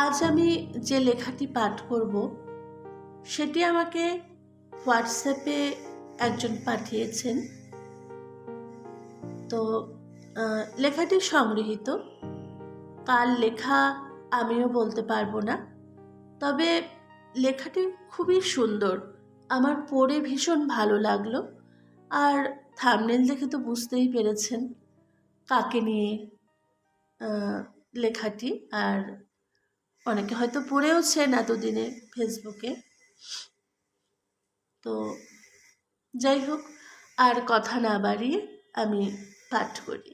আজ আমি যে লেখাটি পাঠ করব সেটি আমাকে হোয়াটসঅ্যাপে একজন পাঠিয়েছেন। তো লেখাটি সংগৃহীত, কার লেখা আমিও বলতে পারবো না, তবে লেখাটি খুবই সুন্দর, আমার পড়ে ভীষণ ভালো লাগলো। আর থাম্বনেল দেখে তো বুঝতেই পেরেছেন কাকে নিয়ে লেখাটি। আর অনেকে হয়তো পড়েওছেন এতদিনে ফেসবুকে। তো যাই হোক, আর কথা না বাড়িয়ে আমি পাঠ করি।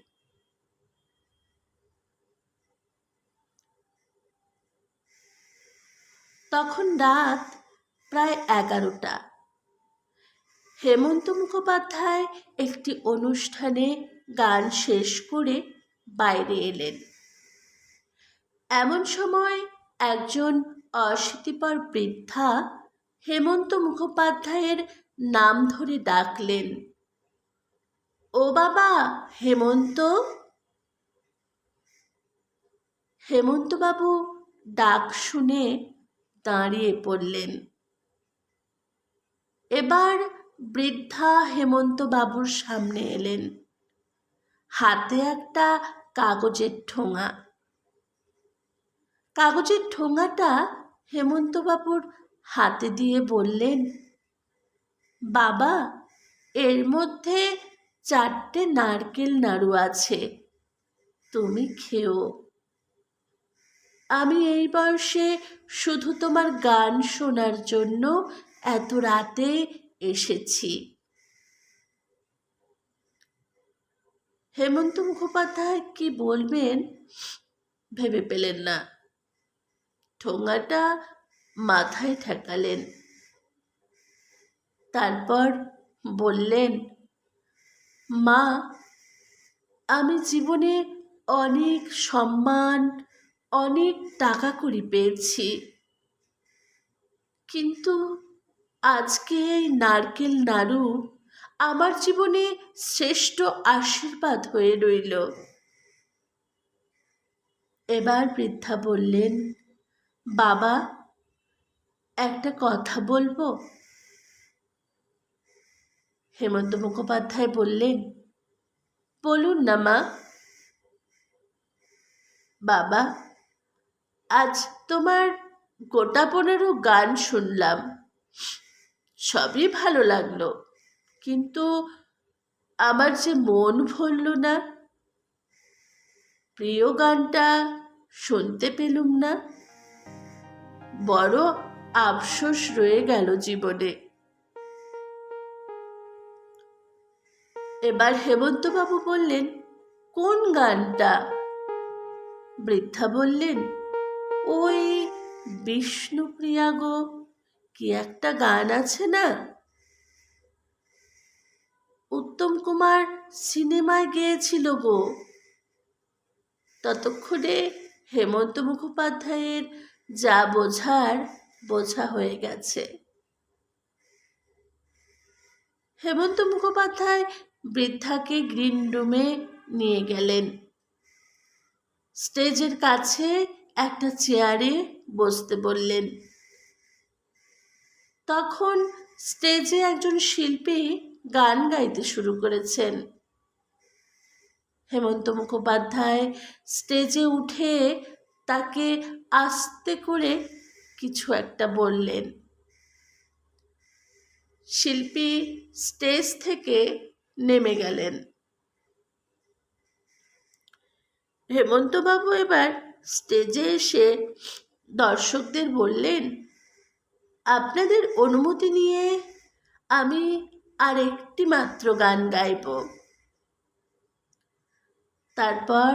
তখন রাত প্রায় 11টা। হেমন্ত মুখোপাধ্যায় একটি অনুষ্ঠানে গান শেষ করে বাইরে এলেন। এমন সময় একজন অশীতিপর বৃদ্ধা হেমন্ত মুখোপাধ্যায়ের নাম ধরে ডাকলেন, ও বাবা হেমন্ত। হেমন্তবাবু ডাক শুনে দাঁড়িয়ে পড়লেন। এবার বৃদ্ধা হেমন্তবাবুর সামনে এলেন, হাতে একটা কাগজের ঠোঙা। কাগজের ঠোঙাটা হেমন্তবাবুর হাতে দিয়ে বললেন, বাবা এর মধ্যে 4টে নারকেল নাড়ু আছে, তুমি খেও। আমি এই বয়সে শুধু তোমার গান শোনার জন্য এত রাতে এসেছি। হেমন্ত মুখোপাধ্যায় কি বলবেন ভেবে পেলেন না। ঠোঙাটা মাথায় ঠেকালেন, তারপর বললেন, মা আমি জীবনে অনেক সম্মান, অনেক টাকা কড়ি পেয়েছি, কিন্তু আজকে এই নারকেল নাড়ু আমার জীবনে শ্রেষ্ঠ আশীর্বাদ হয়ে রইল। এবার বৃদ্ধা বললেন, বাবা একটা কথা বলবো? হেমন্ত মুখোপাধ্যায় বললেন, বলুন না মা। বাবা আজ তোমার গোটা 15 গান শুনলাম, সবই ভালো লাগলো, কিন্তু আমার যে মন ভরল না, প্রিয় গানটা শুনতে পেলুম না, বড় আফসোস রয়ে গেল জীবনে। এবার হেমন্তবাবু বললেন, কোন গানটা? বৃদ্ধা বললেন, ওই বিষ্ণুপ্রিয়া গো কি একটা গান আছে না, উত্তম কুমার সিনেমায় গেয়েছিল গো। ততক্ষণে হেমন্ত মুখোপাধ্যায়ের যা বোঝার বোঝা হয়ে গেছে। হেমন্ত মুখোপাধ্যায় বৃদ্ধাকে গ্রিন রুমে নিয়ে গেলেন। স্টেজের কাছে একটা চেয়ারে বসতে বললেন। তখন স্টেজে একজন শিল্পী গান গাইতে শুরু করেছেন। হেমন্ত মুখোপাধ্যায় স্টেজে উঠে তাকে আস্তে করে কিছু একটা বললেন। শিল্পী স্টেজ থেকে নেমে গেলেন। হেমন্তবাবু এবার স্টেজে এসে দর্শকদের বললেন, আপনাদের অনুমতি নিয়ে আমি আর একটি মাত্র গান গাইব। তারপর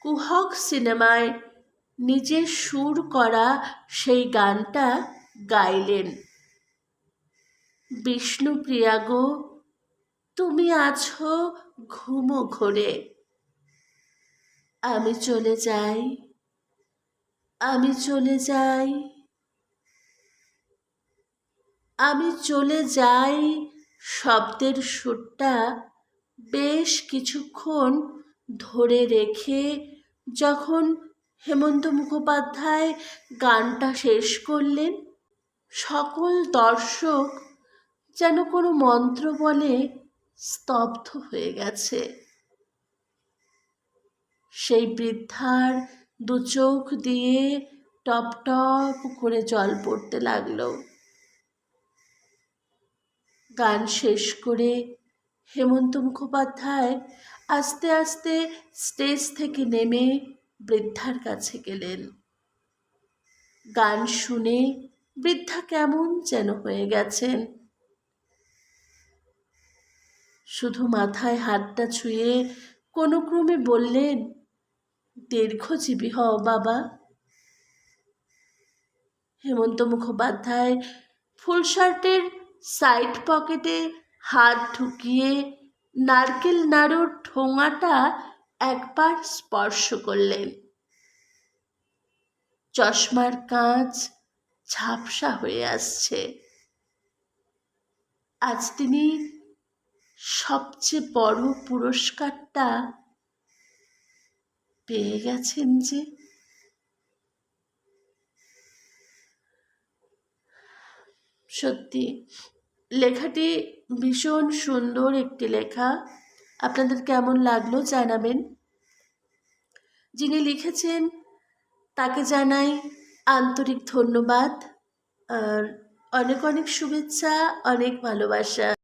কুহক সিনেমায় নিজের সুর করা সেই গানটা গাইলেন, বিষ্ণুপ্রিয়া গো তুমি আছো ঘুমো ঘোরে, আমি চলে যাই, আমি চলে যাই, আমি চলে যাই শব্দের সুরটা বেশ কিছুক্ষণ ধরে রেখে যখন হেমন্ত মুখোপাধ্যায় গানটা শেষ করলেন। সকল দর্শক যেন কোনো মন্ত্র বলে স্তব্ধ হয়ে গেছে। সেই বৃদ্ধার দু চোখ দিয়ে টপ টপ করে জল পড়তে লাগলো। গান শেষ করে হেমন্ত মুখোপাধ্যায় আস্তে আস্তে স্টেজ থেকে নেমে বৃদ্ধার কাছে গেলেন। গান শুনে বৃদ্ধা কেমন যেন হয়ে গেছেন। শুধু মাথায় হাতটা ছুঁয়ে কোনো ক্রমে বললেন, দীর্ঘজীবী হও বাবা। হেমন্ত মুখোপাধ্যায় ফুল শার্টের সাইড পকেটে হাত ঢুকিয়ে নারকেল নাড়ুর ঠোঙাটা একবার স্পর্শ করলেন। চশমার কাঁচ ঝাপসা হয়ে আসছে। আজ তিনি সবচেয়ে বড় পুরস্কারটা পেয়ে গেছেন যে। সত্যি লেখাটি ভীষণ সুন্দর একটি লেখা। আপনাদের কেমন লাগলো জানাবেন। যিনি লিখেছেন তাকে জানাই আন্তরিক ধন্যবাদ আর অনেক অনেক শুভেচ্ছা, অনেক ভালোবাসা।